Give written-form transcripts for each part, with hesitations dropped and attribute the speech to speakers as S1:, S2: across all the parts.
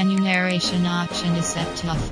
S1: Enumeration option is set to off.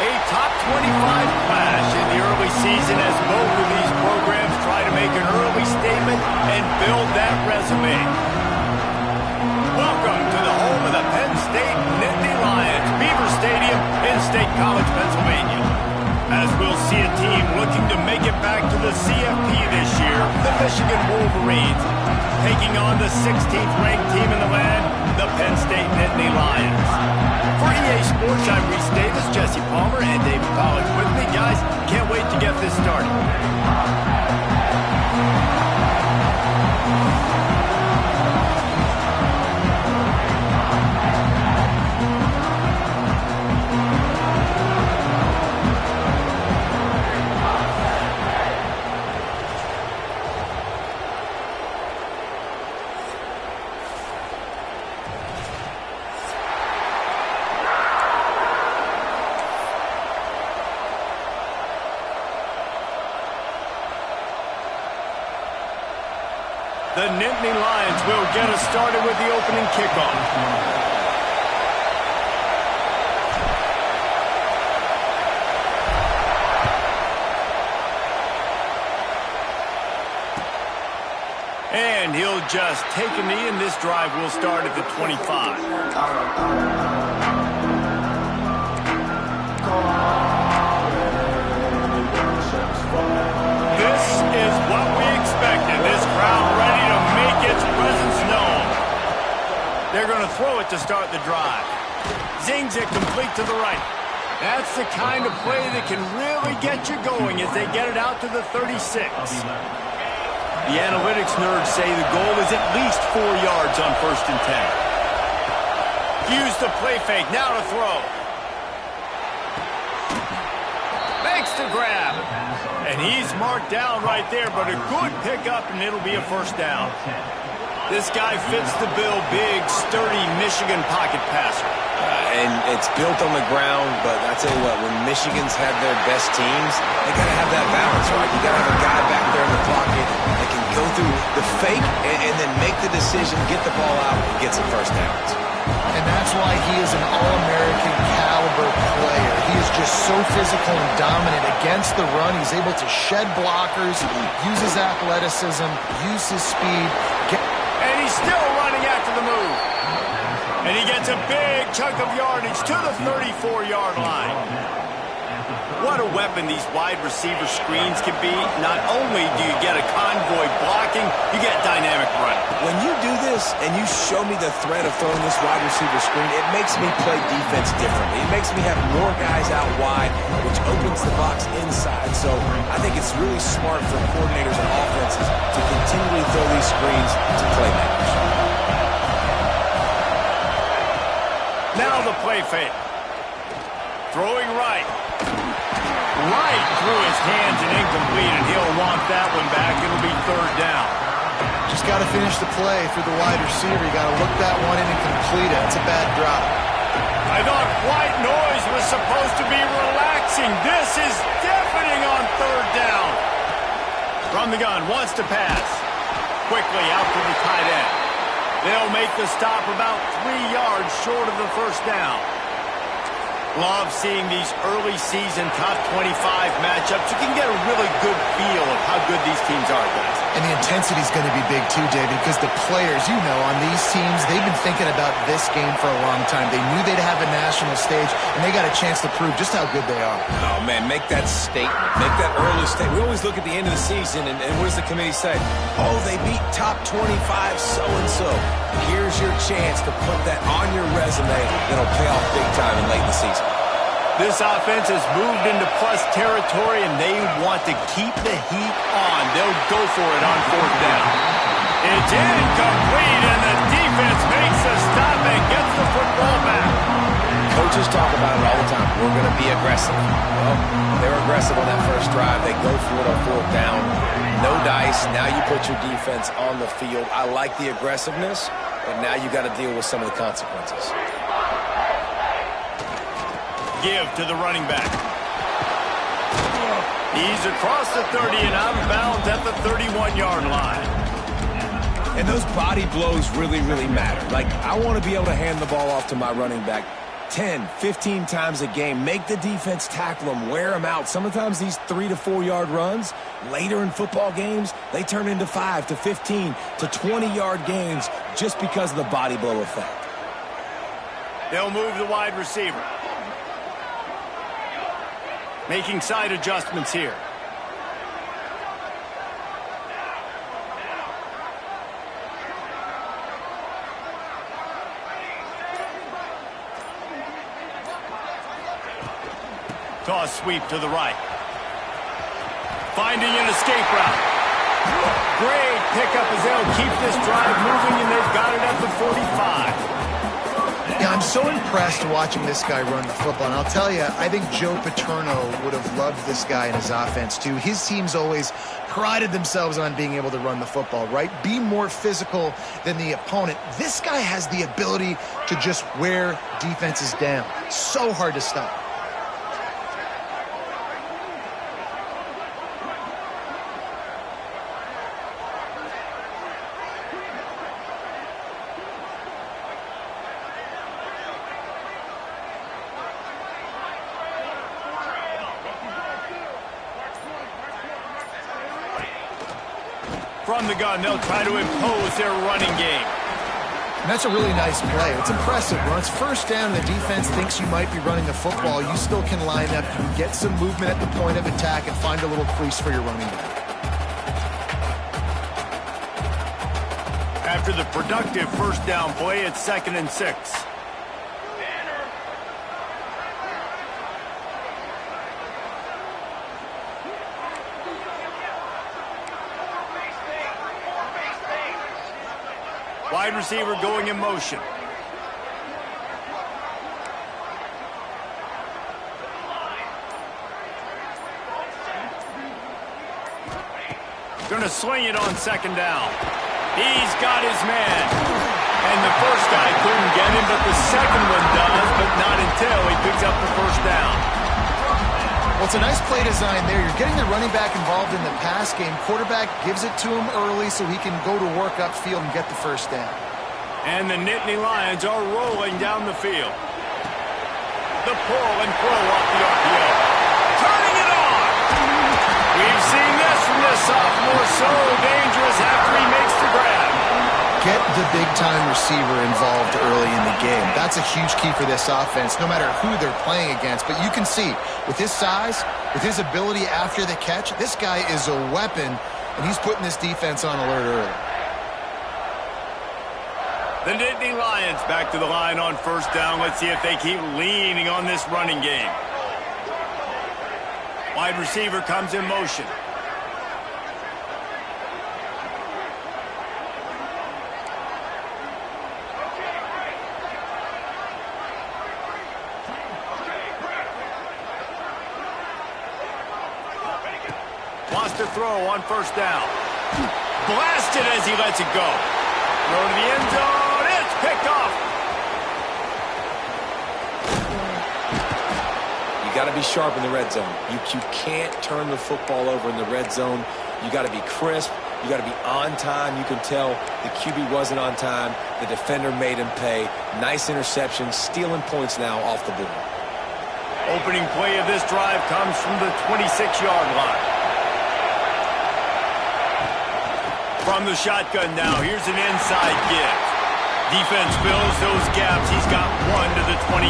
S2: A top 25 clash in the early season as both of these programs try to make an early statement and build that resume. Welcome to the home of the Penn State Nittany Lions, Beaver Stadium in State College, Pennsylvania. As we'll see a team looking to make it back to the CFP this year, the Michigan Wolverines, taking on the 16th ranked team in the land, the Penn State Nittany Lions. For EA Sports, I'm Reese Davis, Jesse Palmer, and David Pollack with me. Guys, can't wait to get this started. The Nittany Lions will get us started with the opening kickoff. And he'll just take a knee, and this drive will start at the 25. This is what we expected. This crowd ready to make its presence known. They're going to throw it to start the drive. Zings it complete to the right. That's the kind of play that can really get you going as they get it out to the 36. The analytics nerds say the goal is at least 4 yards on 1st and 10. Use the play fake, now to throw. Makes the grab. And he's marked down right there, but a good pickup, and it'll be a 1st down. This guy fits the bill, big, sturdy Michigan pocket passer.
S3: And it's built on the ground, but I tell you what, when Michigan's had their best teams, they got to have that balance, right? You got to have a guy back there in the pocket that can go through the fake and then make the decision, get the ball out, and get some 1st downs.
S4: And that's why he is an All-American caliber player. He is just so physical and dominant against the run. He's able to shed blockers, use his athleticism, use his speed.
S2: And he's still running after the move. And he gets a big chunk of yardage to the 34-yard line. What a weapon these wide receiver screens can be. Not only do you get a convoy blocking, you get dynamic running.
S3: When you do this and you show me the threat of throwing this wide receiver screen, it makes me play defense differently. It makes me have more guys out wide, which opens the box inside. So I think it's really smart for coordinators and offenses to continually throw these screens to playmakers.
S2: Now the play fake. Throwing right. Right through his hands and incomplete, and he'll want that one back. It'll be 3rd down.
S4: Just got to finish the play for the wide receiver. You got to look that one in and complete it. It's a bad drop.
S2: I thought white noise was supposed to be relaxing. This is deafening on 3rd down. From the gun, wants to pass. Quickly out to the tight end. They'll make the stop about 3 yards short of the 1st down. Love seeing these early season top 25 matchups. You can get a really good feel of how good these teams are, guys.
S4: And the intensity is going to be big too, David, because the players, you know, on these teams, they've been thinking about this game for a long time. They knew they'd have a national stage, and they got a chance to prove just how good they are.
S3: Oh, man, make that statement. Make that early statement. We always look at the end of the season, and what does the committee say? Oh, they beat top 25 so-and-so. Here's your chance to put that on your resume that'll pay off big time in late in the season.
S2: This offense has moved into plus territory, and they want to keep the heat on. They'll go for it on 4th down. It's incomplete, and the defense makes a stop and gets the football back.
S3: Coaches talk about it all the time. We're going to be aggressive. Well, they're aggressive on that 1st drive. They go for it on 4th down. No dice. Now you put your defense on the field. I like the aggressiveness, but now you got to deal with some of the consequences.
S2: Give to the running back. He's across the 30 and out of bounds at the 31-yard line.
S3: And those body blows really, really matter. Like, I want to be able to hand the ball off to my running back 10, 15 times a game. Make the defense tackle them, wear them out. Sometimes these 3 to 4 yard runs, later in football games, they turn into 5 to 15 to 20-yard gains just because of the body blow effect.
S2: They'll move the wide receiver. Making side adjustments here. Toss sweep to the right. Finding an escape route. Great pickup as they'll keep this drive moving, and they've got it at the 45.
S4: Yeah, I'm so impressed watching this guy run the football. And I'll tell you, I think Joe Paterno would have loved this guy in his offense, too. His teams always prided themselves on being able to run the football, right? Be more physical than the opponent. This guy has the ability to just wear defenses down. So hard to stop.
S2: From the gun, they'll try to impose their running game.
S4: And that's a really nice play. It's impressive. When it's first down and the defense thinks you might be running the football, you still can line up, you can get some movement at the point of attack and find a little crease for your running back.
S2: After the productive first down play, it's 2nd and 6. Wide receiver going in motion. Going to swing it on 2nd down. He's got his man. And the first guy couldn't get him, but the second one does, but not until he picks up the first down.
S4: Well, it's a nice play design there. You're getting the running back involved in the pass game. Quarterback gives it to him early so he can go to work upfield and get the first down.
S2: And the Nittany Lions are rolling down the field. The pull and throw off the RPO. Turning it on! We've seen this from this sophomore, so dangerous after he makes the grab.
S4: Get the big-time receiver involved early in the game. That's a huge key for this offense, no matter who they're playing against. But you can see, with his size, with his ability after the catch, this guy is a weapon, and he's putting this defense on alert early.
S2: The Nittany Lions back to the line on first down. Let's see if they keep leaning on this running game. Wide receiver comes in motion. Wants to throw on first down. Blasted as he lets it go. Throw to the end zone. It's picked off.
S3: You got to be sharp in the red zone. You can't turn the football over in the red zone. You got to be crisp. You got to be on time. You can tell the QB wasn't on time. The defender made him pay. Nice interception, stealing points now off the board.
S2: Opening play of this drive comes from the 26-yard line. From the shotgun now, here's an inside give. Defense fills those gaps. He's got one to the 28.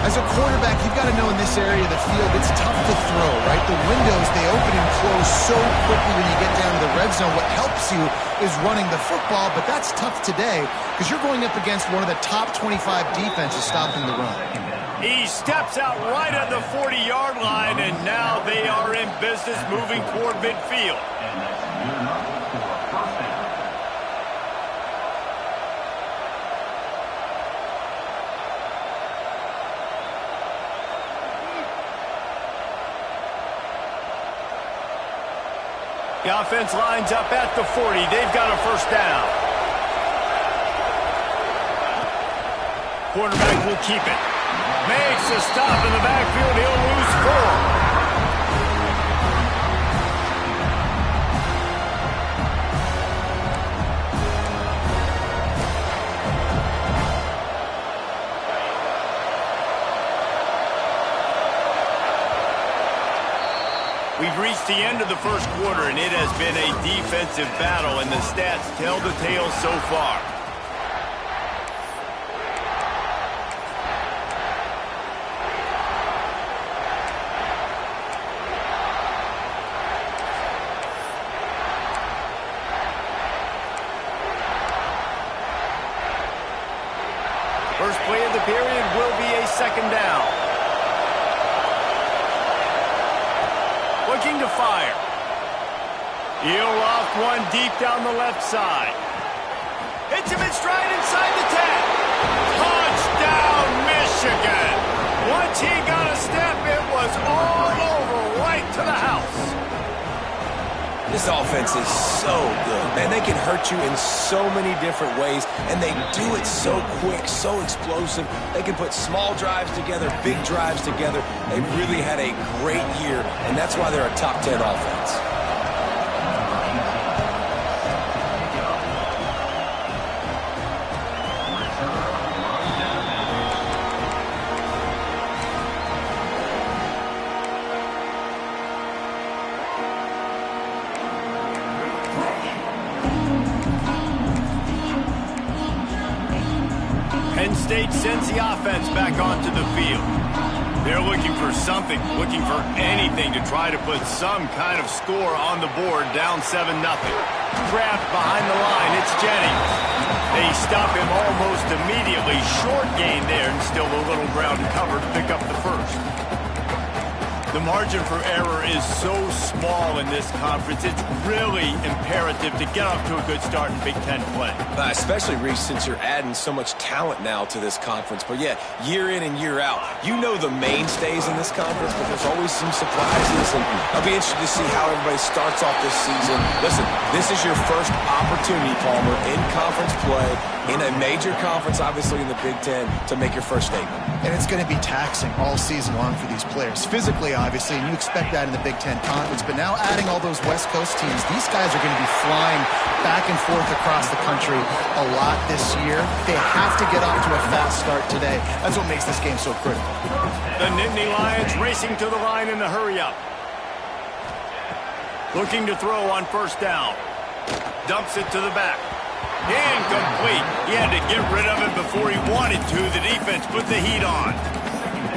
S4: As a quarterback, you've got to know in this area of the field, it's tough to throw, right? The windows, they open and close so quickly when you get down to the red zone. What helps you is running the football, but that's tough today because you're going up against one of the top 25 defenses stopping the run.
S2: He steps out right at the 40-yard line, and now they are in business moving toward midfield. The offense lines up at the 40. They've got a first down. Quarterback will keep it. Makes a stop in the backfield. He'll lose 4. We've reached the end of the first quarter, and it has been a defensive battle, and the stats tell the tale so far. First play of the period will be a second down. Looking to fire. He'll loft one deep down the left side. Hits him in stride inside the 10. Touchdown, Michigan. Once he got a step, it was all over right to the house.
S3: This offense is so good, man. They can hurt you in so many different ways, and they do it so quick, so explosive. They can put small drives together, big drives together. They really had a great year, and that's why they're a top 10 offense.
S2: State sends the offense back onto the field. They're looking for something, looking for anything to try to put some kind of score on the board, down 7-0. Grabbed behind the line, it's Jennings. They stop him almost immediately. Short gain there, and still a little ground to cover to pick up the first. The margin for error is so small in this conference, it's really imperative to get off to a good start in Big Ten play.
S3: Especially, Reese, since you're adding so much talent now to this conference. But yeah, year in and year out, you know the mainstays in this conference, but there's always some surprises, and I'll be interested to see how everybody starts off this season. Listen, this is your first opportunity, Palmer, in conference play, in a major conference, obviously in the Big Ten, to make your first statement.
S4: And it's going to be taxing all season long for these players. Physically, obviously, and you expect that in the Big Ten Conference. But now adding all those West Coast teams, these guys are going to be flying back and forth across the country a lot this year. They have to get off to a fast start today. That's what makes this game so critical.
S2: The Nittany Lions racing to the line in the hurry-up. Looking to throw on first down. Dumps it to the back. Incomplete. He had to get rid of it before he wanted to. The defense put the heat on.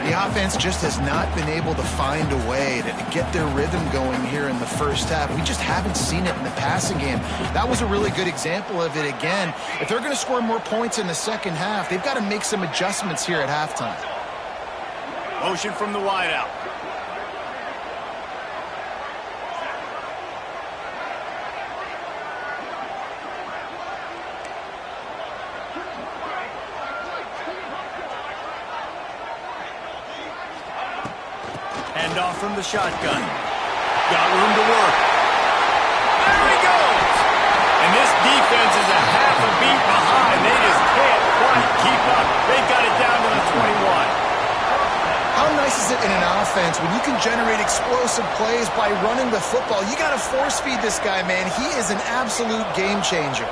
S4: The offense just has not been able to find a way to get their rhythm going here in the first half. We just haven't seen it in the passing game. That was a really good example of it again. If they're going to score more points in the second half, they've got to make some adjustments here at halftime.
S2: Motion from the wideout. Off from the shotgun. Got room to work. There he goes! And this defense is a half a beat behind. They just can't quite keep up. They've got it down to the 21.
S4: How nice is it in an offense when you can generate explosive plays by running the football? You got to force feed this guy, man. He is an absolute game changer.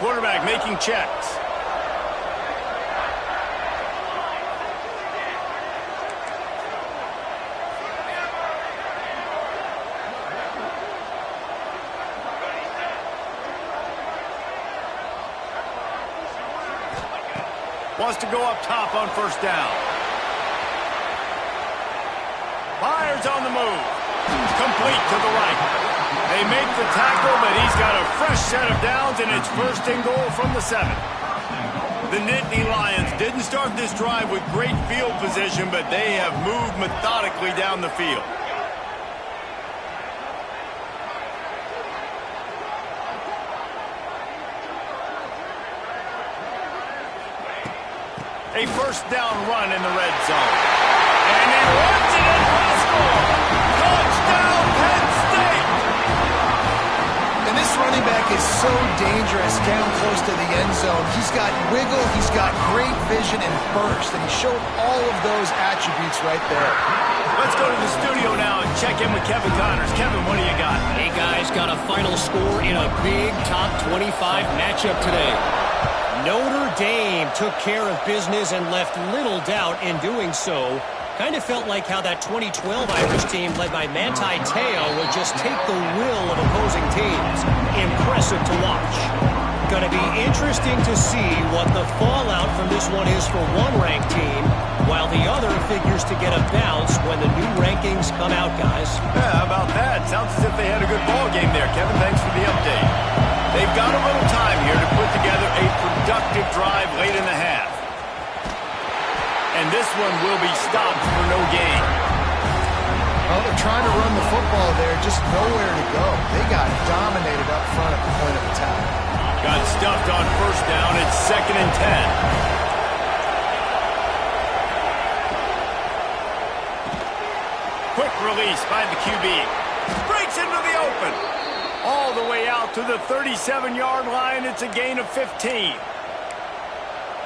S2: Quarterback making checks. Wants to go up top on first down. Fires on the move. Complete to the right. They make the tackle, but he's got a fresh set of downs, and it's first and goal from the 7. The Nittany Lions didn't start this drive with great field position, but they have moved methodically down the field. A first down run in the red zone. And he runs it in for the score. Touchdown, Penn State!
S4: And this running back is so dangerous down close to the end zone. He's got wiggle, he's got great vision and burst, and he showed all of those attributes right there.
S2: Let's go to the studio now and check in with Kevin Connors. Kevin, what do you got?
S5: Hey, guys, got a final score in a big top 25 matchup today. Notre Dame took care of business and left little doubt in doing so. Kind of felt like how that 2012 Irish team led by Manti Te'o would just take the will of opposing teams. Impressive to watch. Going to be interesting to see what the fallout from this one is for one ranked team, while the other figures to get a bounce when the new rankings come out, guys.
S2: Yeah, how about that? Sounds as if they had a good ball game there. Kevin, thanks for the update. They've got a little time here to put together a productive drive late in the half. And this one will be stopped for no gain.
S4: Well, they're trying to run the football there, just nowhere to go. They got dominated up front at the point of attack.
S2: Got stuffed on first down. It's 2nd and 10. Quick release by the QB. Breaks into the open. All the way out to the 37-yard line. It's a gain of 15.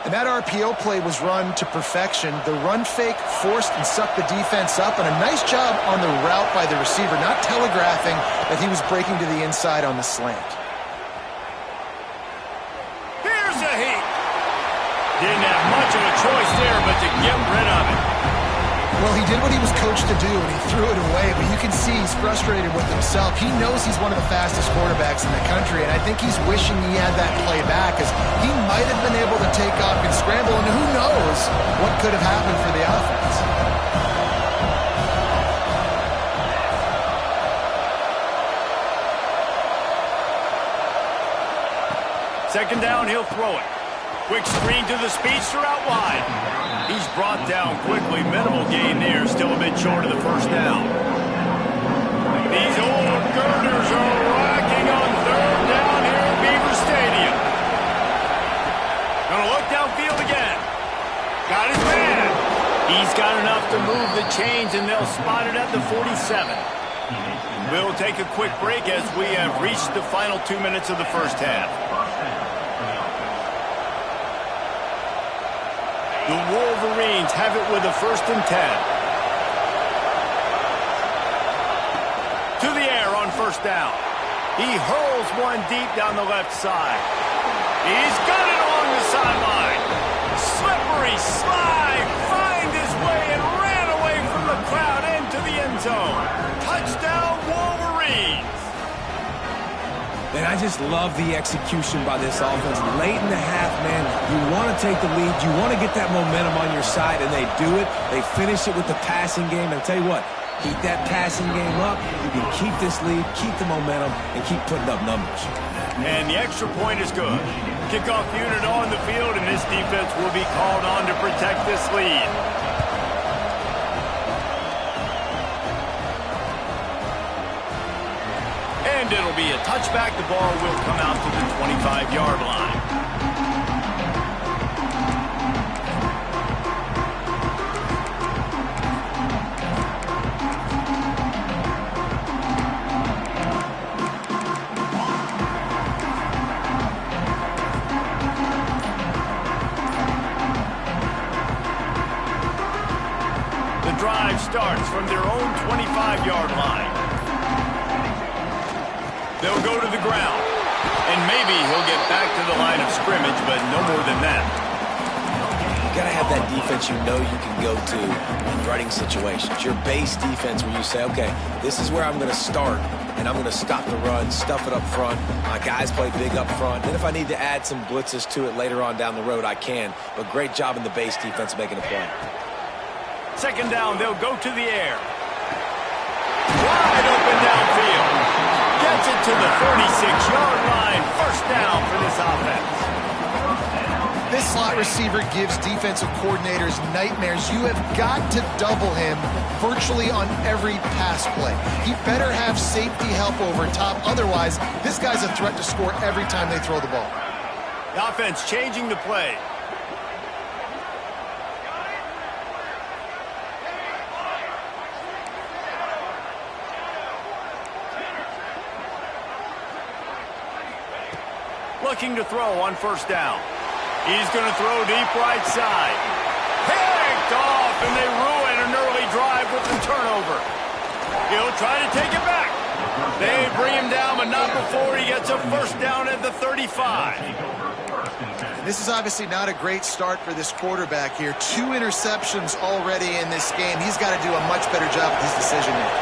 S4: And that RPO play was run to perfection. The run fake forced and sucked the defense up, and a nice job on the route by the receiver, not telegraphing that he was breaking to the inside on the slant.
S2: Here's a heat. Didn't have much of a choice there, but to get rid of it.
S4: Well, he did what he was coached to do, and he threw it away, but you can see he's frustrated with himself. He knows he's one of the fastest quarterbacks in the country, and I think he's wishing he had that play back, as he might have been able to take off and scramble, and who knows what could have happened for the offense.
S2: Second down, he'll throw it. Quick screen to the speedster out wide. He's brought down quickly. Minimal gain there. Still a bit short of the first down. These old girders are racking on third down here at Beaver Stadium. Gonna look downfield again. Got his man. He's got enough to move the chains, and they'll spot it at the 47. We'll take a quick break as we have reached the final 2 minutes of the first half. The Wolverines have it with a 1st and 10. To the air on first down. He hurls one deep down the left side. He's got it along the sideline. Slippery slide, find his way and ran away from the crowd into the end zone. Touchdown, Wolverines.
S3: And I just love the execution by this offense. Late in the half, man, you want to take the lead. You want to get that momentum on your side, and they do it. They finish it with the passing game. And I'll tell you what, keep that passing game up. You can keep this lead, keep the momentum, and keep putting up numbers.
S2: And the extra point is good. Kickoff unit on the field, and this defense will be called on to protect this lead. And it'll be a touchback. The ball will come out to the 25-yard line. The drive starts from their own 25-yard line. They'll go to the ground, and maybe he'll get back to the line of scrimmage, but no more than that.
S3: You got to have that defense you know you can go to in running situations. Your base defense where you say, okay, this is where I'm going to start, and I'm going to stop the run, stuff it up front. My guys play big up front. Then if I need to add some blitzes to it later on down the road, I can. But great job in the base defense making a play.
S2: Second down, they'll go to the air. Wide open downfield. Gets it to the 46-yard line. First down for this offense.
S4: This slot receiver gives defensive coordinators nightmares. You have got to double him virtually on every pass play. He better have safety help over top. Otherwise, this guy's a threat to score every time they throw the ball.
S2: The offense changing the play. Looking to throw on first down. He's going to throw deep right side. Picked off, and they ruin an early drive with the turnover. He'll try to take it back. They bring him down, but not before he gets a first down at the 35.
S4: This is obviously not a great start for this quarterback here. 2 interceptions already in this game. He's got to do a much better job with his decision-making.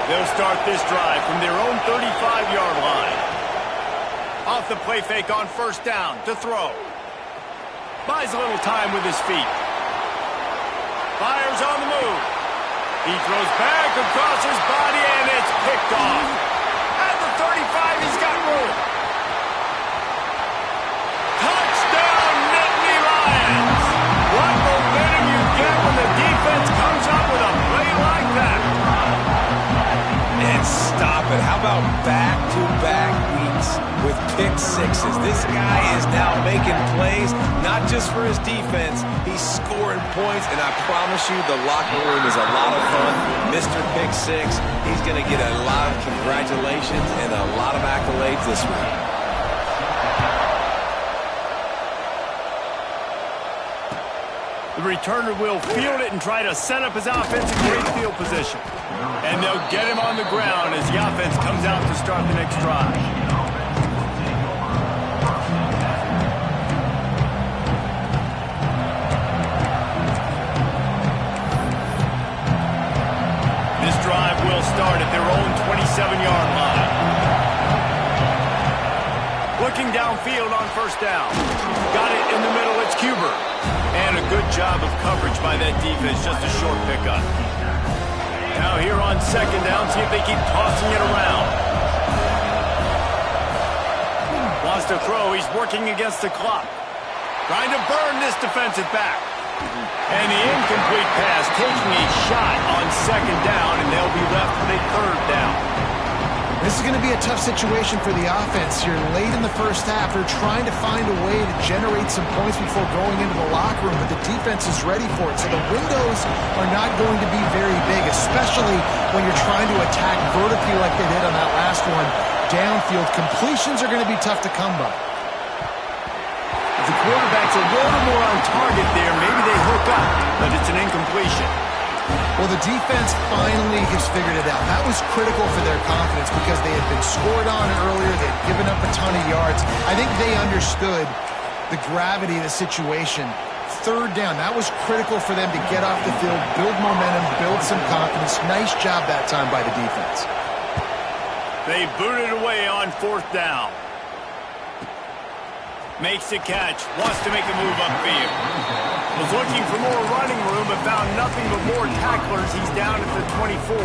S2: They'll start this drive from their own 35-yard line. Off the play fake on first down to throw. Buys a little time with his feet. Fires on the move. He throws back across his body, and it's picked off. At the 35, he's got room. Touchdown, Nittany Lions. What momentum you get when the defense comes up with a play like that.
S3: And stop it. How about back-to-back weeks with pick sixes? This guy is now making plays, not just for his defense. He's scoring points, and I promise you the locker room is a lot of fun. Mr. Pick Six, he's going to get a lot of congratulations and a lot of accolades this week.
S2: The returner will field it and try to set up his offense in great field position. And they'll get him on the ground as the offense comes out to start the next drive. looking downfield on first down. Got it in the middle, it's Cuber. And a good job of coverage by that defense, just a short pickup. Now here on second down, see if they keep tossing it around. Wants to throw, he's working against the clock. Trying to burn this defensive back. And the incomplete pass, taking a shot on second down, and they'll be left with a third down.
S4: This is going to be a tough situation for the offense here. Late in the first half, they're trying to find a way to generate some points before going into the locker room, but the defense is ready for it. So the windows are not going to be very big, especially when you're trying to attack vertically like they did on that last one. Downfield completions are going to be tough to come by.
S2: If the quarterback's a little more on target there, maybe they hook up, but it's an incompletion.
S4: Well, the defense finally has figured it out. That was critical for their confidence because they had been scored on earlier. They had given up a ton of yards. I think they understood the gravity of the situation. Third down, that was critical for them to get off the field, build momentum, build some confidence. Nice job that time by the defense.
S2: They booted away on fourth down. Makes the catch, wants to make a move upfield. Was looking for more running room, but found nothing but more tacklers. He's down at the 24.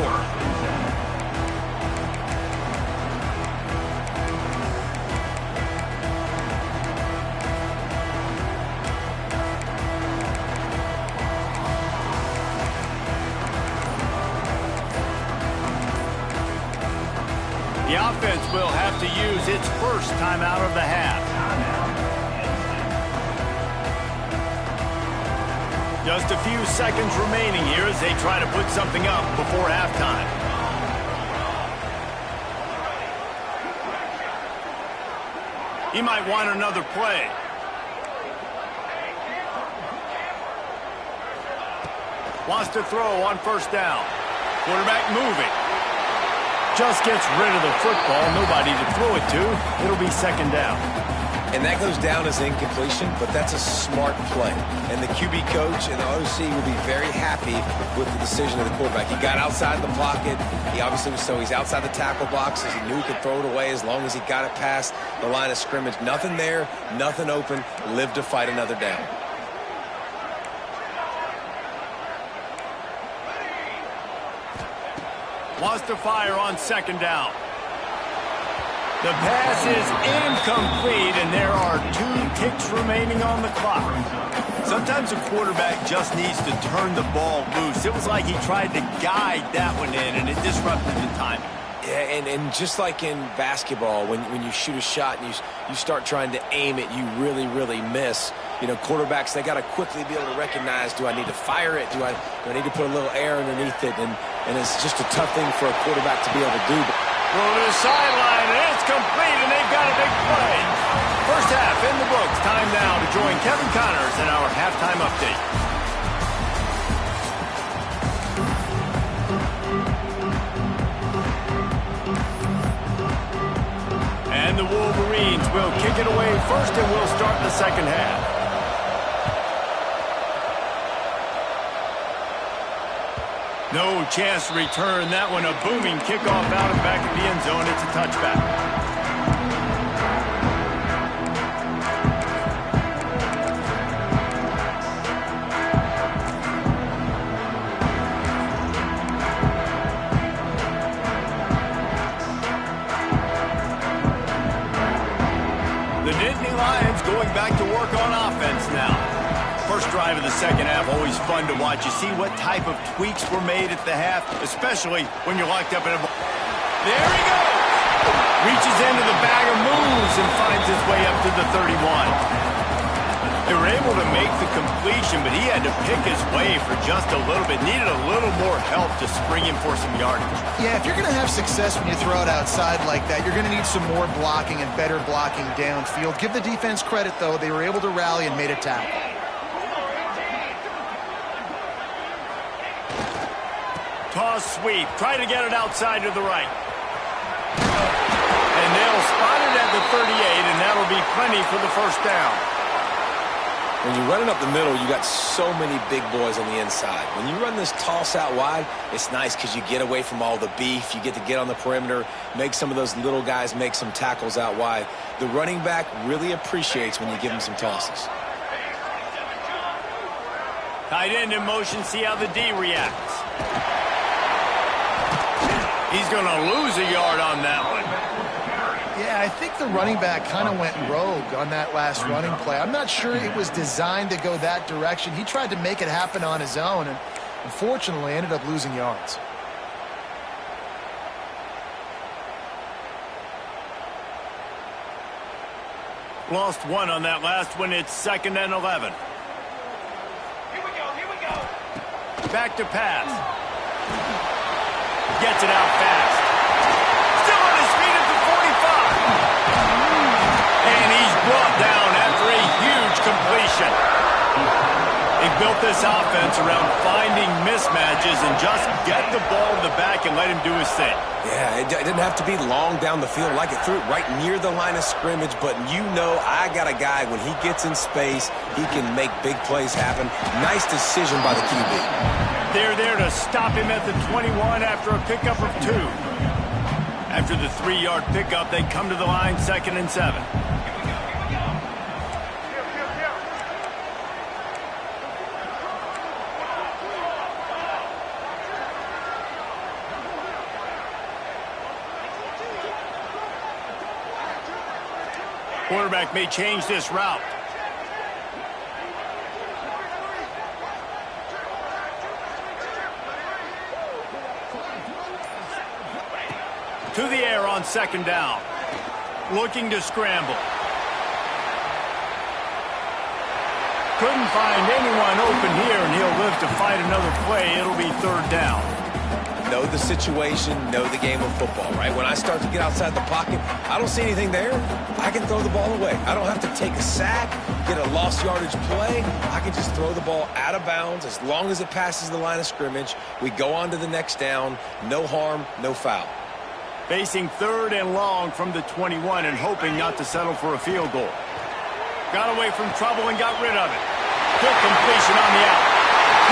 S2: The offense will have to use its first timeout of the half. Just a few seconds remaining here as they try to put something up before halftime. He might want another play. Wants to throw on first down. Quarterback moving. Just gets rid of the football. Nobody to throw it to. It'll be second down.
S3: And that goes down as an incompletion, but that's a smart play. And the QB coach and the OC will be very happy with the decision of the quarterback. He got outside the pocket. He obviously was he's outside the tackle boxes. He knew he could throw it away as long as he got it past the line of scrimmage. Nothing there, nothing open. Live to fight another down.
S2: Wants to fire on second down. The pass is incomplete, and there are 2 ticks remaining on the clock. Sometimes a quarterback just needs to turn the ball loose. It was like he tried to guide that one in, and it disrupted the timing.
S3: Yeah, and just like in basketball, when you shoot a shot and you start trying to aim it, you really, really miss. You know, quarterbacks, they got to quickly be able to recognize, do I need to fire it? Do I need to put a little air underneath it? And it's just a tough thing for a quarterback to be able to do.
S2: Well, to the sideline, and it's complete, and they've got a big play. First half in the books. Time now to join Kevin Connors in our halftime update. And the Wolverines will kick it away first, and we'll start the second half. No chance to return that one. A booming kickoff out of the back of the end zone. It's a touchback. The Nittany Lions going back to work on offense now. First drive of the second half, always fun to watch. You see what type of tweaks were made at the half, especially when you're locked up in a... There he goes! Reaches into the bag of moves and finds his way up to the 31. They were able to make the completion, but he had to pick his way for just a little bit. Needed a little more help to spring him for some yardage.
S4: Yeah, if you're going to have success when you throw it outside like that, you're going to need some more blocking and better blocking downfield. Give the defense credit, though. They were able to rally and made a tackle.
S2: Toss sweep. Try to get it outside to the right. And they'll spot it at the 38, and that'll be plenty for the first down.
S3: When you're running up the middle, you got so many big boys on the inside. When you run this toss out wide, it's nice because you get away from all the beef. You get to get on the perimeter, make some of those little guys make some tackles out wide. The running back really appreciates when you give him some tosses.
S2: Tight end in motion, see how the D reacts. He's going to lose a yard on that one.
S4: Yeah, I think the running back kind of went rogue on that last running play. I'm not sure it was designed to go that direction. He tried to make it happen on his own, and unfortunately ended up losing yards.
S2: Lost one on that last one. It's 2nd and 11.
S6: Here we go.
S2: Back to pass. Gets it out fast. Still on his feet at the 45. And he's brought down after a huge completion. They built this offense around finding mismatches and just get the ball to the back and let him do his thing.
S3: Yeah, it didn't have to be long down the field. Like it threw it right near the line of scrimmage, but you know I got a guy, when he gets in space, he can make big plays happen. Nice decision by the QB.
S2: They're there to stop him at the 21 after a pickup of 2. After the 3-yard pickup, they come to the line, 2nd and 7. Quarterback may change this route. To the air on 2nd down. Looking to scramble. Couldn't find anyone open here, and he'll live to fight another play. It'll be 3rd down.
S3: Know the situation, know the game of football, right? When I start to get outside the pocket, I don't see anything there. I can throw the ball away. I don't have to take a sack, get a lost yardage play. I can just throw the ball out of bounds as long as it passes the line of scrimmage. We go on to the next down. No harm, no foul.
S2: Facing 3rd and long from the 21 and hoping not to settle for a field goal. Got away from trouble and got rid of it. Good completion on the out.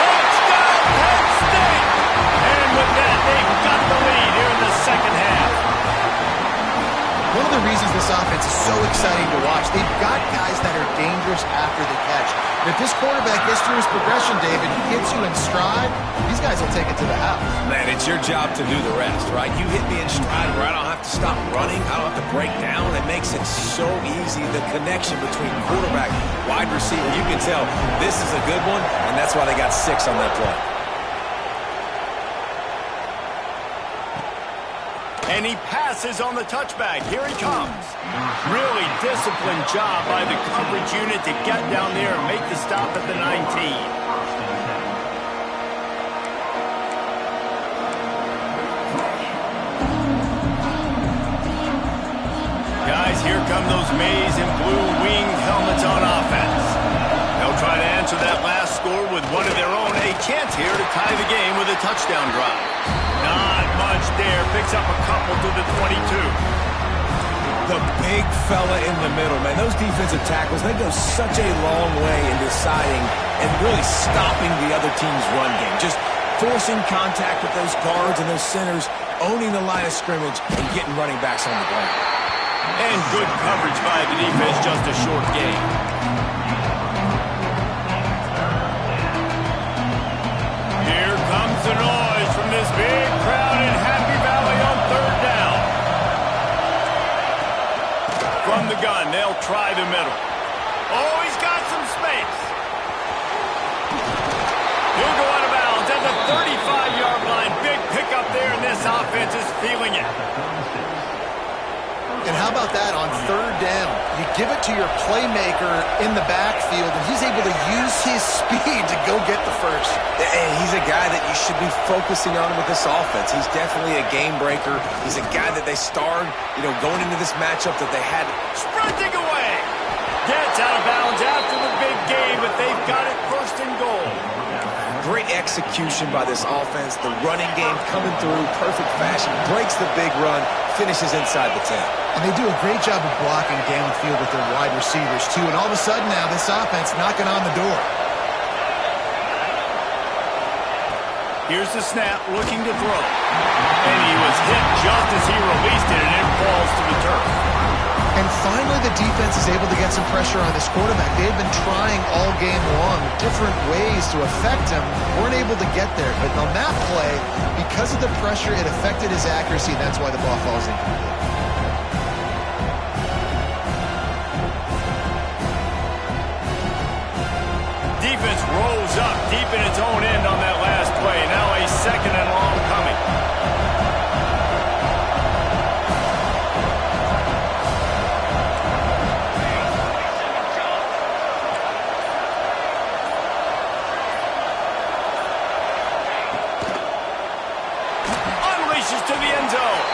S2: Touchdown, Penn State! And with that, they've got the lead here in the 2nd half.
S4: One of the reasons this offense is so exciting to watch, they've got guys that are dangerous after the catch. And if this quarterback gets through his progression, David, he hits you in stride, these guys will take it to the house.
S3: Man, it's your job to do the rest, right? You hit me in stride where I don't have to stop running. I don't have to break down. It makes it so easy, the connection between quarterback, wide receiver. You can tell this is a good one, and that's why they got 6 on that play.
S2: And he passes on the touchback. Here he comes. Really disciplined job by the coverage unit to get down there and make the stop at the 19. Guys, here come those maize and blue winged helmets on offense. They'll try to answer that last score with one of their own. A chance here to tie the game with a touchdown drive. Not much there. Picks up a couple to the 22.
S3: The big fella in the middle, man. Those defensive tackles, they go such a long way in deciding and really stopping the other team's run game. Just forcing contact with those guards and those centers, owning the line of scrimmage, and getting running backs on the ground.
S2: And good coverage by the defense, just a short game. Here comes the noise from this big crowd in Happy Valley on 3rd down. From the gun, they'll try the middle. Oh, he's got some space. He'll go out of bounds at the 35-yard line. Big pickup there, and this offense is feeling it.
S4: And how about that on 3rd down? You give it to your playmaker in the backfield, and he's able to use his speed to go get the first.
S3: And he's a guy that you should be focusing on with this offense. He's definitely a game breaker. He's a guy that they starred, going into this matchup that they had.
S2: Sprinting away. Gets out of bounds after the big game, but they've got it 1st and goal.
S3: Great execution by this offense. The running game coming through, perfect fashion, breaks the big run, finishes inside the 10.
S4: And they do a great job of blocking downfield with their wide receivers, too. And all of a sudden now, this offense knocking on the door.
S2: Here's the snap, looking to throw. And he was hit just as he released it, and it falls to the turf.
S4: And finally, the defense is able to get some pressure on this quarterback. They've been trying all game long different ways to affect him. Weren't able to get there. But on that play, because of the pressure, it affected his accuracy, and that's why the ball falls incomplete.
S2: Defense rolls up deep in its own end on that last play. Now a second and long coming. Unleashes to the end zone.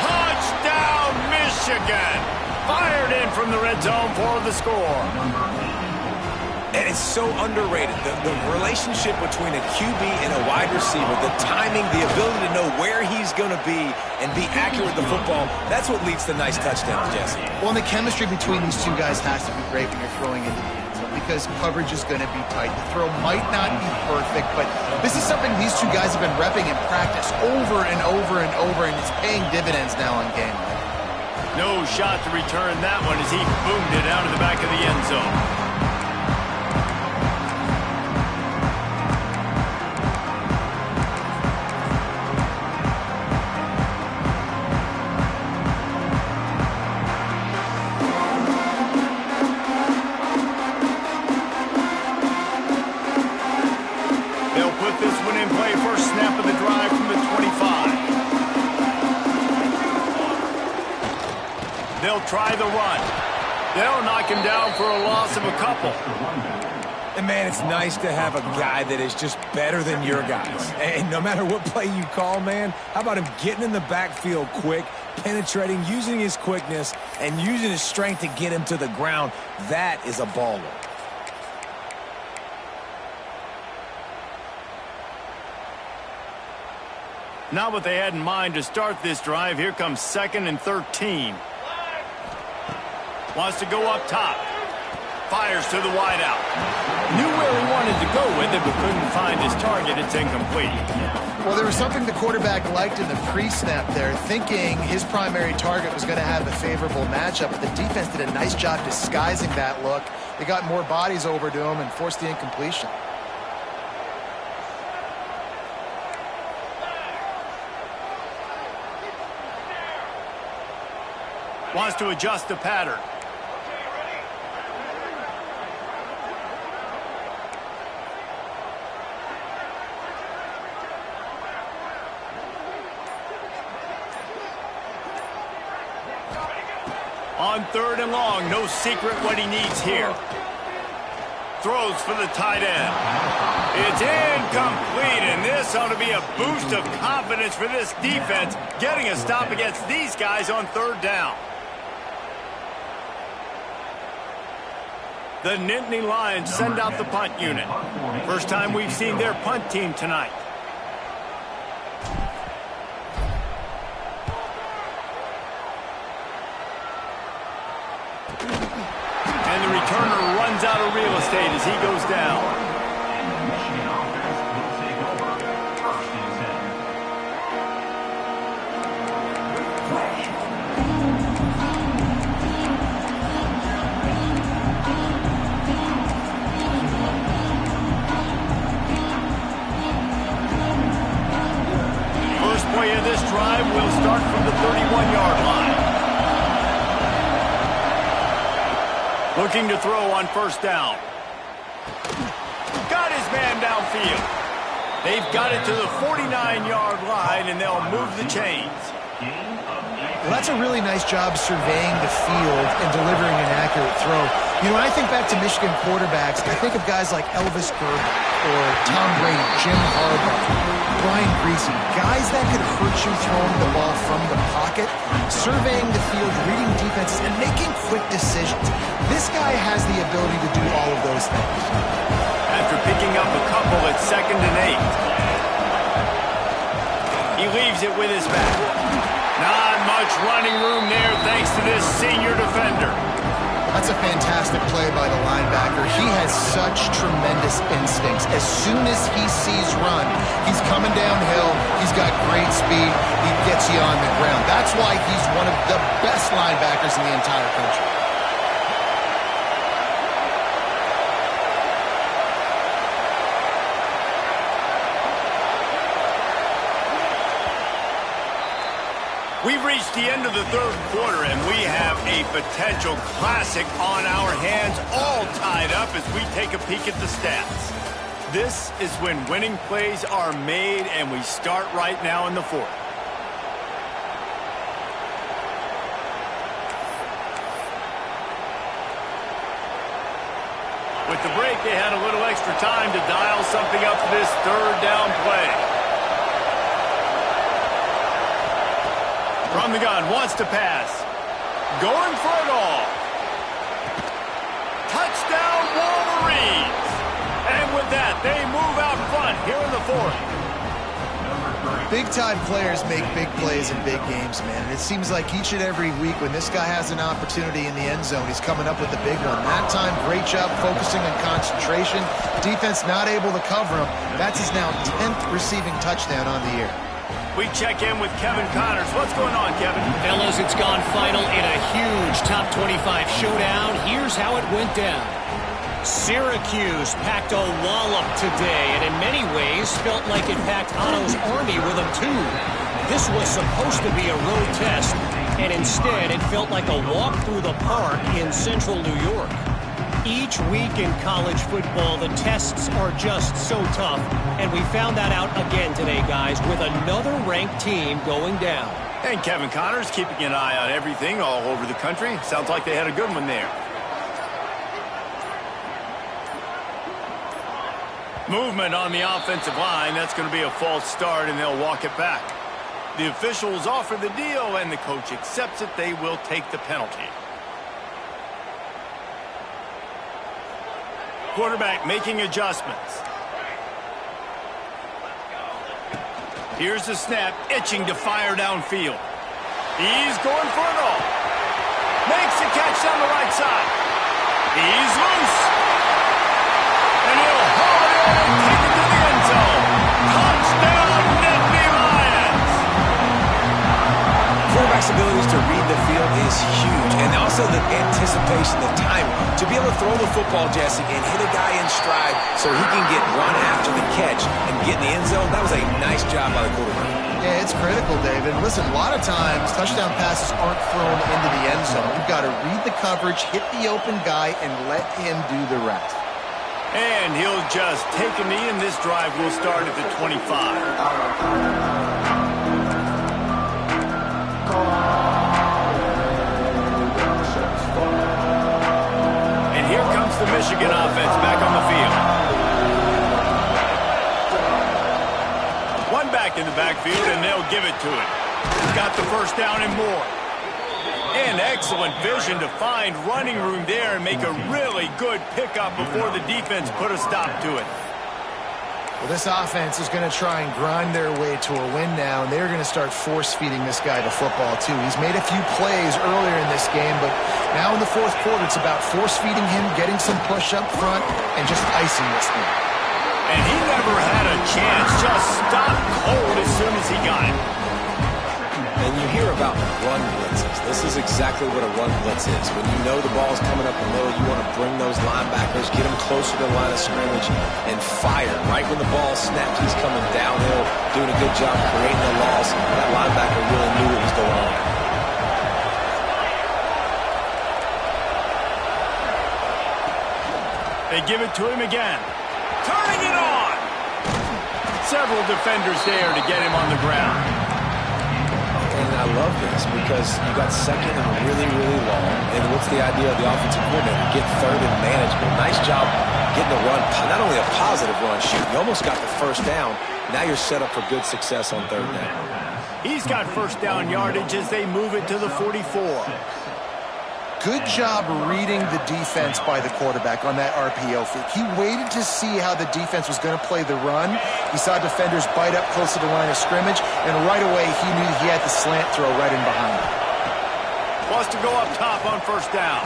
S2: Touchdown, Michigan. Fired in from the red zone for the score.
S3: And it's so underrated. The relationship between a QB and a wide receiver, the timing, the ability to know where he's going to be and be accurate with the football, that's what leads to nice touchdowns, Jesse.
S4: Well, and the chemistry between these two guys has to be great when you're throwing into the end zone because coverage is going to be tight. The throw might not be perfect, but this is something these two guys have been repping in practice over and over and over, and it's paying dividends now on game.
S2: No shot to return that one as he boomed it out of the back of the end zone. They'll try the run. They'll knock him down for a loss of a couple.
S3: And, man, it's nice to have a guy that is just better than your guys. And no matter what play you call, man, how about him getting in the backfield quick, penetrating, using his quickness, and using his strength to get him to the ground. That is a baller.
S2: Not what they had in mind to start this drive. Here comes 2nd and 13. Wants to go up top. Fires to the wideout. Knew where he wanted to go with it, but couldn't find his target. It's incomplete.
S4: Well, there was something the quarterback liked in the pre-snap there, thinking his primary target was going to have a favorable matchup, but the defense did a nice job disguising that look. They got more bodies over to him and forced the incompletion.
S2: Wants to adjust the pattern. On 3rd and long, no secret what he needs here. Throws for the tight end. It's incomplete, and this ought to be a boost of confidence for this defense, getting a stop against these guys on 3rd down. The Nittany Lions send out the punt unit. First time we've seen their punt team tonight. And the returner runs out of real estate as he goes down. First play of this drive will start from the 31-yard line. Looking to throw on 1st down. Got his man downfield. They've got it to the 49-yard line, and they'll move the chains.
S4: Well, that's a really nice job surveying the field and delivering an accurate throw. You know, when I think back to Michigan quarterbacks, I think of guys like Elvis Gerber or Tom Brady, Jim Harbaugh, Brian Griese, guys that could hurt you throwing the ball from the pocket, surveying the field, reading defenses, and making quick decisions. This guy has the ability to do all of those things.
S2: After picking up a couple at 2nd and 8. He leaves it with his back. Not much running room there thanks to this senior defender.
S4: That's a fantastic play by the linebacker. He has such tremendous instincts. As soon as he sees run, he's coming downhill. He's got great speed. He gets you on the ground. That's why he's one of the best linebackers in the entire country.
S2: We've reached the end of the third quarter, and we have a potential classic on our hands, all tied up as we take a peek at the stats. This is when winning plays are made, and we start right now in the fourth. With the break, they had a little extra time to dial something up for this third down play. From the gun, wants to pass. Going for it all. Touchdown, Wolverines! And with that, they move out front here in the fourth.
S4: Big-time players make big plays in big games, man. And it seems like each and every week when this guy has an opportunity in the end zone, he's coming up with a big one. That time, great job focusing on concentration. Defense not able to cover him. That's his now 10th receiving touchdown on the year.
S2: We check in with Kevin Connors. What's going on, Kevin?
S5: Fellas, it's gone final in a huge top 25 showdown. Here's how it went down. Syracuse packed a wallop today, and in many ways felt like it packed Otto's Army with them too. This was supposed to be a road test, and instead it felt like a walk through the park in central New York. Each week in college football, the tests are just so tough, and we found that out again today, guys, with another ranked team going down.
S2: And Kevin Connors keeping an eye on everything all over the country. Sounds like they had a good one there. Movement on the offensive line. That's going to be a false start, and they'll walk it back. The officials offer the deal, and the coach accepts it. They will take the penalty. Quarterback making adjustments. Here's the snap, itching to fire downfield. He's going for it all. Makes the catch down the right side. He's loose. And he'll haul it in and take it to the end zone. Touchdown, Nittany Lions!
S3: Quarterback's abilities to read the field is huge, and also the anticipation, the time to be able to throw the football, Jesse, and hit a guy in stride so he can get run after the catch and get in the end zone. That was a nice job by the quarterback.
S4: Yeah, it's critical, David. Listen, a lot of times touchdown passes aren't thrown into the end zone. You've got to read the coverage, hit the open guy, and let him do the rest.
S2: And he'll just take a knee, and this drive will start at the 25. The Michigan offense back on the field. One back in the backfield, and they'll give it to him. He's got the first down and more. And excellent vision to find running room there and make a really good pickup before the defense put a stop to it.
S4: Well, this offense is going to try and grind their way to a win now, and they're going to start force-feeding this guy the football, too. He's made a few plays earlier in this game, but now in the fourth quarter, it's about force-feeding him, getting some push up front, and just icing this thing.
S2: And he never had a chance, just stopped cold as soon as he got it.
S3: And you hear about run blitzes. This is exactly what a run blitz is. When you know the ball's coming up the middle, you want to bring those linebackers, get them closer to the line of scrimmage, and fire. Right when the ball snapped, he's coming downhill, doing a good job creating the loss. That linebacker really knew what was going on.
S2: They give it to him again. Turning it on! Several defenders there to get him on the ground.
S3: And I love this because you got second and really, really long. And what's the idea of the offensive coordinator? Get third and manageable. Nice job getting the run. Not only a positive run, shoot, you almost got the first down. Now you're set up for good success on third down.
S2: He's got first down yardage as they move it to the 44.
S4: good job reading the defense by the quarterback on that RPO fake. He waited to see how the defense was going to play the run. He saw defenders bite up close to the line of scrimmage, and right away he knew he had the slant throw right in behind him.
S2: Wants to go up top on first down.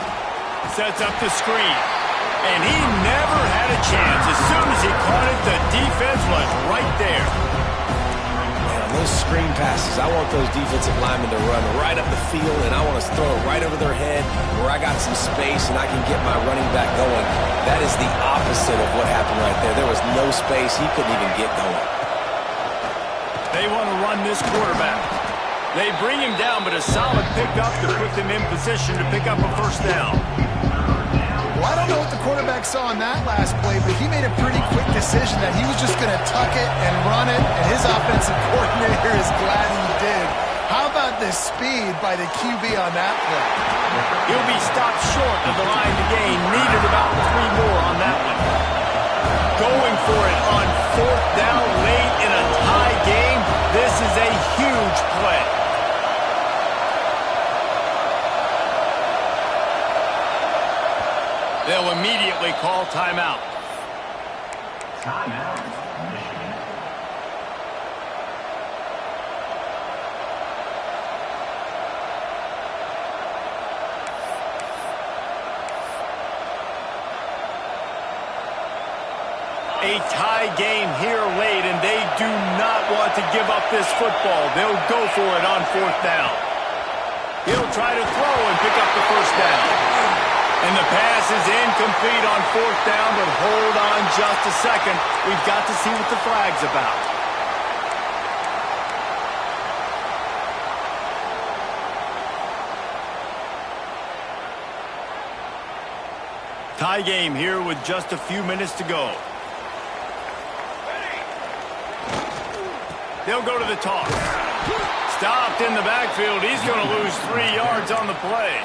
S2: Sets up the screen. And he never had a chance. As soon as he caught it, the defense was right there.
S3: Those screen passes, I want those defensive linemen to run right up the field, and I want to throw it right over their head where I got some space and I can get my running back going. That is the opposite of what happened right there. There was no space. He couldn't even get going.
S2: They want to run this quarterback. They bring him down, but a solid pickup to put them in position to pick up a first down.
S4: Well, I don't know what the quarterback saw on that last play, but he made a pretty quick decision that he was just going to tuck it and run it, and his offensive coordinator is glad he did. How about the speed by the QB on that play?
S2: He'll be stopped short of the line to gain. Needed about 3 more on that one. Going for it on fourth down late in a tie game. This is a huge play. They'll immediately call timeout.
S6: Timeout, Michigan.
S2: A tie game here late, and they do not want to give up this football. They'll go for it on fourth down. He'll try to throw and pick up the first down. And the pass is incomplete on fourth down, but hold on just a second. We've got to see what the flag's about. Tie game here with just a few minutes to go. They'll go to the toss. Stopped in the backfield. He's going to lose 3 yards on the play.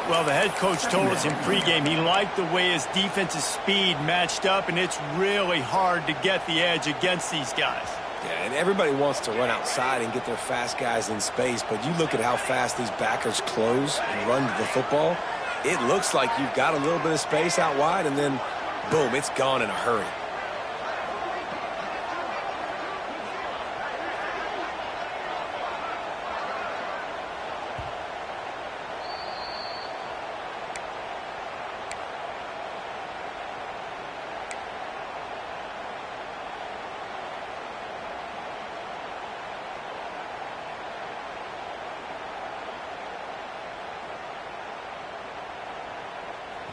S2: Well, the head coach told us in pregame he liked the way his defense's speed matched up, and it's really hard to get the edge against these guys.
S3: Yeah, and everybody wants to run outside and get their fast guys in space, but you look at how fast these backers close and run to the football. It looks like you've got a little bit of space out wide, and then, boom, it's gone in a hurry.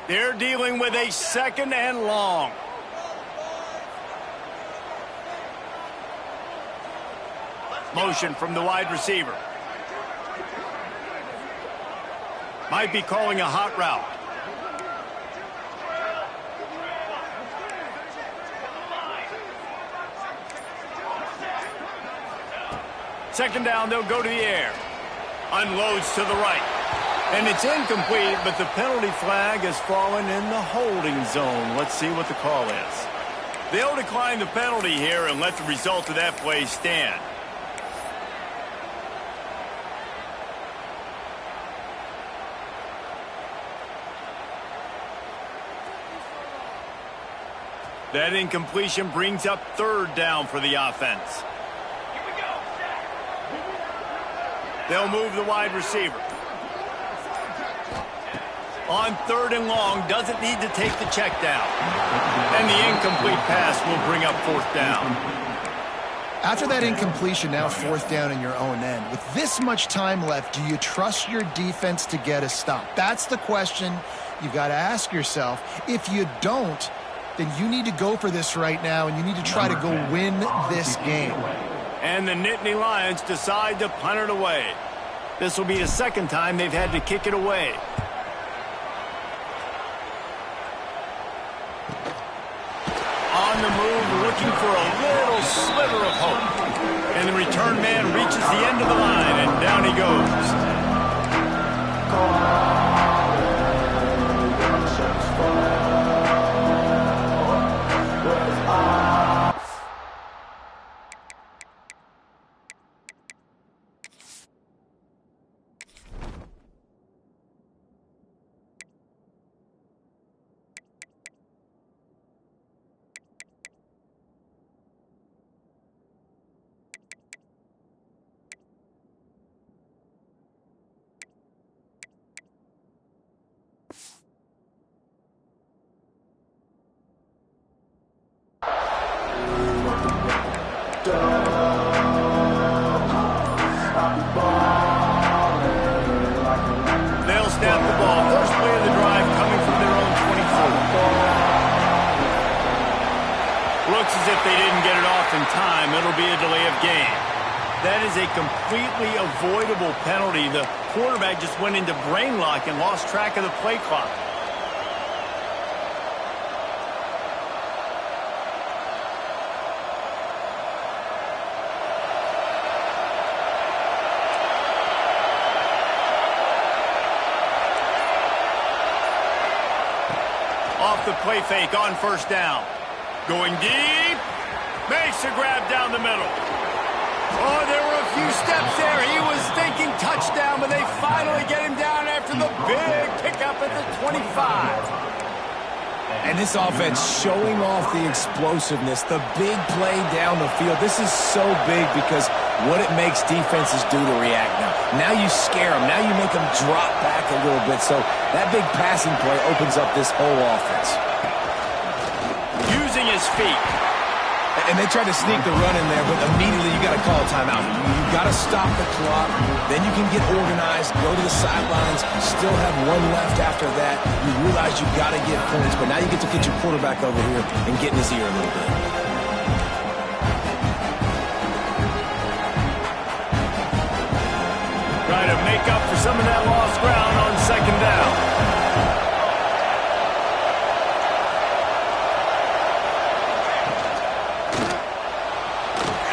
S2: They're dealing with a 2nd and long. Motion from the wide receiver. Might be calling a hot route. Second down, they'll go to the air. Unloads to the right. And it's incomplete, but the penalty flag has fallen in the holding zone. Let's see what the call is. They'll decline the penalty here and let the result of that play stand. That incompletion brings up 3rd down for the offense.
S6: Here we go.
S2: They'll move the wide receiver. On 3rd and long, doesn't need to take the check down. And the incomplete pass will bring up 4th down.
S4: After that incompletion, now 4th down in your own end. With this much time left, do you trust your defense to get a stop? That's the question you've got to ask yourself. If you don't, then you need to go for this right now, and you need to try to go win this game.
S2: And the Nittany Lions decide to punt it away. This will be the 2nd time they've had to kick it away. On the move, looking for a little sliver of hope. And the return man reaches the end of the line, and down he goes. They'll snap the ball. First play of the drive coming from their own 24. Looks as if they didn't get it off in time. It'll be a delay of game. That is a completely avoidable penalty. The quarterback just went into brain lock and lost track of the play clock. Off the play fake on first down. Going deep. Makes a grab down the middle. Oh, there were a few steps there. He was thinking touchdown, but they finally get him down after the big pickup at the 25.
S3: And this offense showing off the explosiveness, the big play down the field. This is so big because what it makes defenses do to react now. Now you scare them. Now you make them drop back a little bit. So that big passing play opens up this whole offense.
S2: Using his feet.
S3: And they tried to sneak the run in there, but immediately you got to call a timeout. You got to stop the clock. Then you can get organized, go to the sidelines, still have one left after that. You realize you got to get points, but now you get to get your quarterback over here and get in his ear a little bit.
S2: Trying to make up for some of that lost ground on second down.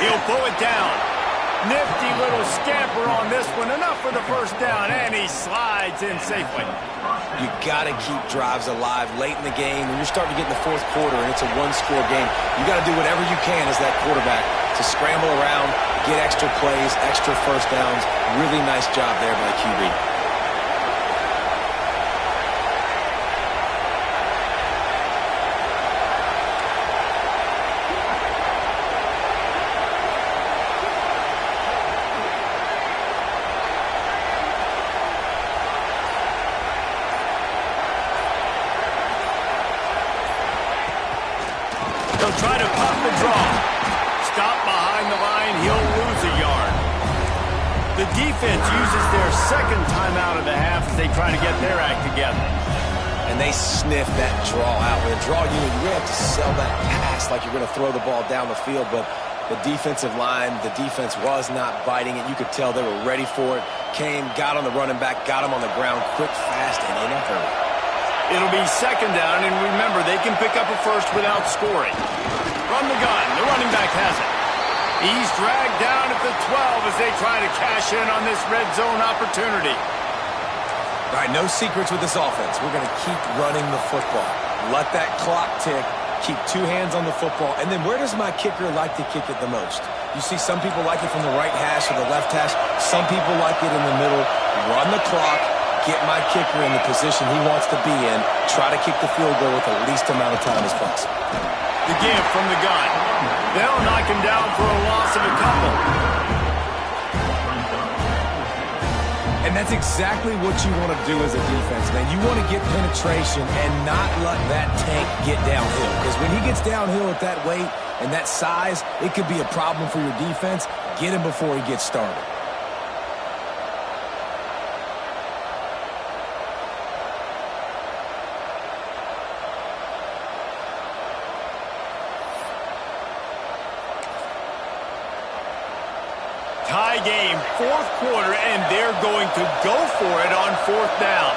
S2: He'll pull it down. Nifty little scamper on this one. Enough for the first down, and he slides in safely.
S3: You got to keep drives alive late in the game. When you're starting to get in the fourth quarter and it's a one-score game, you got to do whatever you can as that quarterback to scramble around, get extra plays, extra first downs. Really nice job there by QB.
S2: He'll try to pop the draw. Stop behind the line. He'll lose a yard. The defense uses their second timeout of the half as they try to get their act together.
S3: And they sniff that draw out. With a draw unit, you really have to sell that pass like you're going to throw the ball down the field. But the defensive line, the defense was not biting it. You could tell they were ready for it. Came, got on the running back, got him on the ground quick, fast, and in a hurry.
S2: It'll be second down, and remember, they can pick up a first without scoring. From the gun, the running back has it. He's dragged down at the 12 as they try to cash in on this red zone opportunity.
S3: All right, no secrets with this offense. We're going to keep running the football. Let that clock tick. Keep two hands on the football. And then where does my kicker like to kick it the most? You see some people like it from the right hash or the left hash. Some people like it in the middle. Run the clock. Get my kicker in the position he wants to be in. Try to kick the field goal with the least amount of time as possible.
S2: The give from the gun. They'll knock him down for a loss of a couple.
S3: And that's exactly what you want to do as a defense, man. You want to get penetration and not let that tank get downhill. Because when he gets downhill at that weight and that size, it could be a problem for your defense. Get him before he gets started.
S2: Tie game, fourth quarter, and they're going to go for it on fourth down.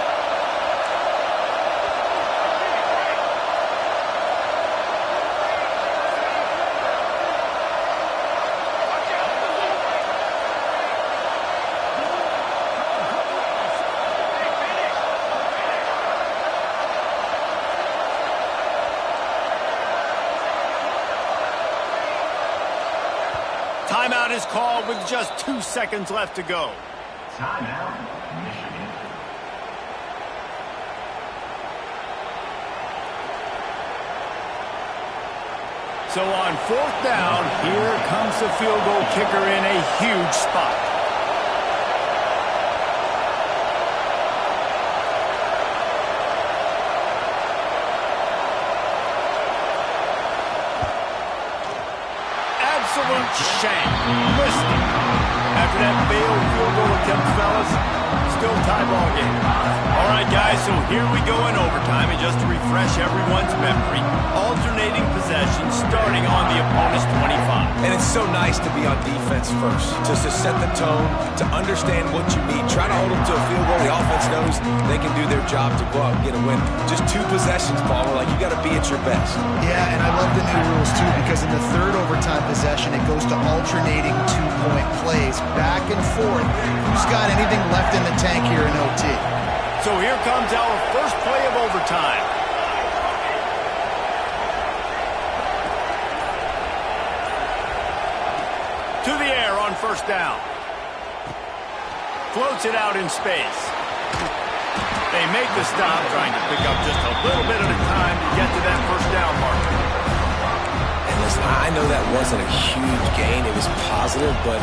S2: Timeout is called with just 2 seconds left to go.
S6: Timeout, Michigan.
S2: So on fourth down, here comes the field goal kicker in a huge spot. absolute shank. Missed it. After that failed field goal attempt, fellas, still tie ball game. All right, guys, so here we go in overtime. And just to refresh everyone's memory, alternating possessions starting on the opponent's 25.
S3: And it's so nice to be on defense first, just to set the tone, to understand what you need. Try to hold them to a field goal. The offense knows they can do their job to go out and get a win. Just 2 possessions, Paul. Like, you got to be at your best.
S4: Yeah, and I love the new rules, too, because in the third overtime possession, it goes to alternating 2-point plays, back and forth. Who's got anything left in the tank here in OT?
S2: So here comes our first play of overtime. To the air on first down. Floats it out in space. They make the stop, trying to pick up just a little bit at a time to get to that first down marker.
S3: And listen, I know that wasn't a huge gain. It was positive, but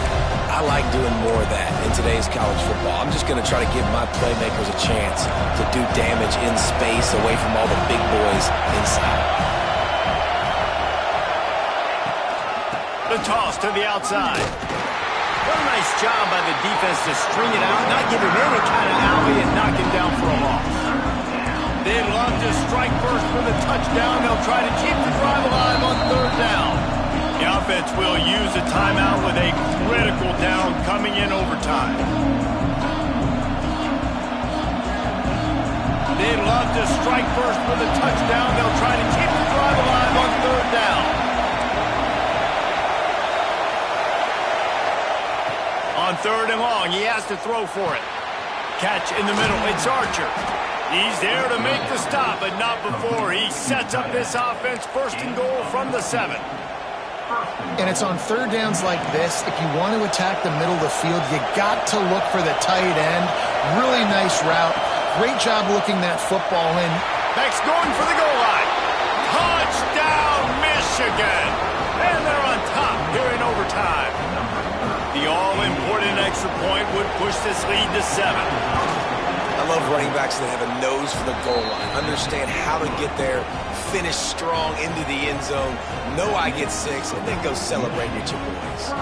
S3: I like doing more of that in today's college football. I'm just going to try to give my playmakers a chance to do damage in space away from all the big boys inside.
S2: The toss to the outside. What a nice job by the defense to string it out, not give him any kind of alley and knock him down for a loss. They'd love to strike first for the touchdown. They'll try to keep the drive alive on third down. The offense will use a timeout with a critical down coming in overtime. They'd love to strike first for the touchdown. They'll try to keep the drive alive on third down. On third and long, he has to throw for it. Catch in the middle, it's Archer. He's there to make the stop, but not before he sets up this offense first and goal from the 7.
S4: And it's on third downs like this, if you want to attack the middle of the field, you got to look for the tight end. Really nice route. Great job looking that football in.
S2: Next, going for the goal line. Touchdown, Michigan! And they're on top here in overtime. The all-important extra point would push this lead to 7.
S3: I love running backs that have a nose for the goal line, understand how to get there, finish strong into the end zone, know I get 6, and then go celebrate with your boys.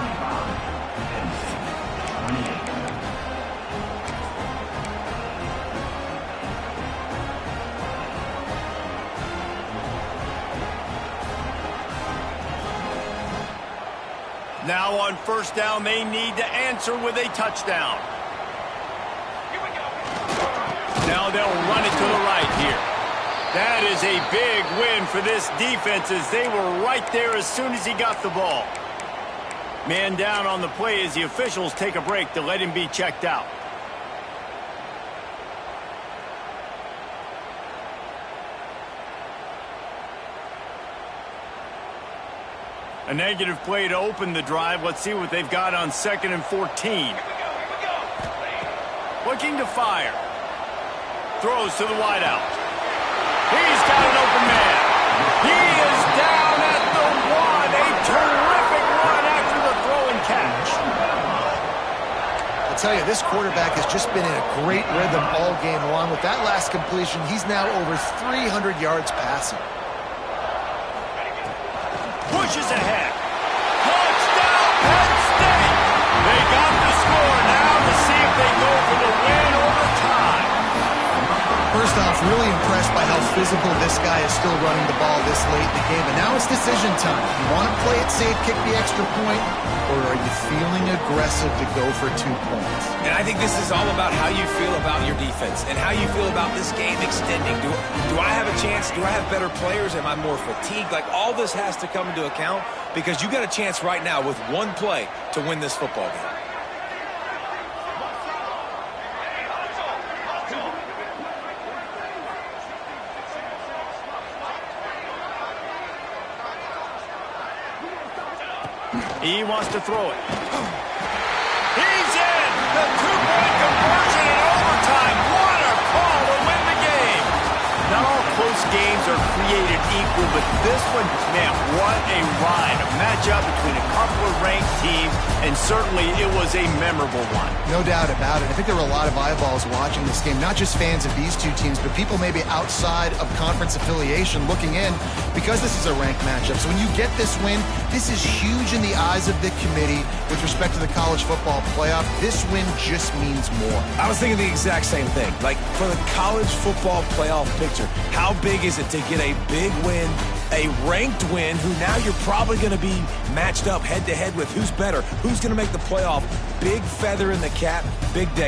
S2: Now on first down, they need to answer with a touchdown. Now they'll run it to the right here. That is a big win for this defense as they were right there as soon as he got the ball. Man down on the play as the officials take a break to let him be checked out. A negative play to open the drive. Let's see what they've got on 2nd and 14. Looking to fire. Throws to the wideout. He's got an open man. He is down at the 1. A terrific run after the throw and catch.
S4: I'll tell you, this quarterback has just been in a great rhythm all game long. With that last completion, he's now over 300 yards passing.
S2: Pushes ahead. Touchdown, Penn State. They got the score now to see if they go for the win or the tie.
S4: First off, really impressed by how physical this guy is still running the ball this late in the game. And now it's decision time. You want to play it safe, kick the extra point, or are you feeling aggressive to go for 2 points?
S3: And I think this is all about how you feel about your defense and how you feel about this game extending. Do I have a chance? Do I have better players? Am I more fatigued? Like, all this has to come into account because you got a chance right now with one play to win this football game.
S2: He wants to throw it. He's in! The 2-point conversion in overtime. What a call to win the game. Not all close games are created equal, but this one, man, what a ride. A matchup between a couple of ranked teams, and certainly it was a memorable one.
S4: No doubt about it. I think there were a lot of eyeballs watching this game, not just fans of these two teams, but people maybe outside of conference affiliation looking in because this is a ranked matchup. So when you get this win, this is huge in the eyes of the committee with respect to the college football playoff. This win just means more.
S3: I was thinking the exact same thing. Like, for the college football playoff picture, how big is it to get a big win, a ranked win, who now you're probably going to be matched up head-to-head with who's better, who's going to make the playoff. Big feather in the cap, big day.